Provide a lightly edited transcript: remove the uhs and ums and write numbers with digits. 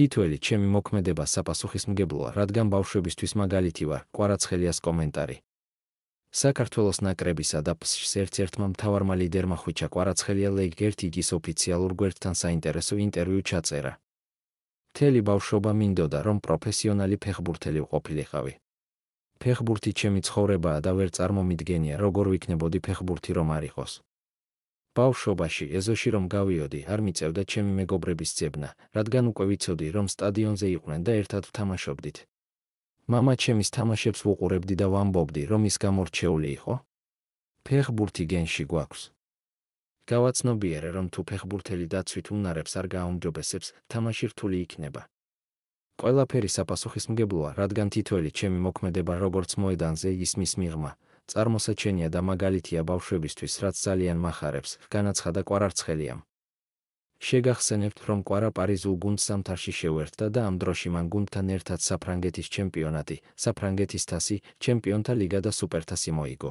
თითოეული ჩემი მოქმედება საპასუხისმგებლოა, რადგან ბავშვებისთვის მაგალითი ვარ. კვარაცხელიას კომენტარი. საქართველოს ნაკრებისა და ფსშ ერთ-ერთმა მთავარმა ლიდერმა ხვიჩა კვარაცხელია ლეგ-1 ოფიციალურ გვერდთან საინტერესო ინტერვიუ ჩაწერა. მთელი ბავშვობა მინდოდა, რომ პროფესიონალი ფეხბურთელი ვყოფილიყავი. ფეხბურთი ჩემი ცხოვრებაა და ვერ წარმომიდგენია, როგორ ვიქნებოდი ფეხბურთი რომ არ იყოს. ბავშვობაში ეზოში რომ გავიოდი, არ მიწევდა ჩემი მეგობრების ძებნა, რადგან უკვე ვიცოდი, რომ სტადიონზე იყვნენ და ერთად ვთამაშობდით. მამა ჩემის თამაშებს ვუყურებდი და ვამბობდი, რომ ის გამორჩეული იყო. ფეხბურთი გენში გვაქვს. გავაცნობიერე, რომ თუ ფეხბურთელი დაცვით უნარებს არ გააუმჯობესებს, თამაში რთული იქნება. ყველაფერი საპასუხისმგებლოა, რადგან თითოეული ჩემი მოქმედება როგორც მოედანზე, ისმის მიღმა, წარმოსაჩენია და მაგალითია ბავშვებისთვის, რაც ძალიან მახარებს, განაცხადა კვარაცხელიამ. შეგახსენებთ, რომ კვარა პარიზულ გუნდს ზამთარში შეუერთდა და ამ დროში მან გუნდთან ერთად საფრანგეთის ჩემპიონატი, საფრანგეთის თასი, ჩემპიონთა ლიგა და სუპერთასი მოიგო.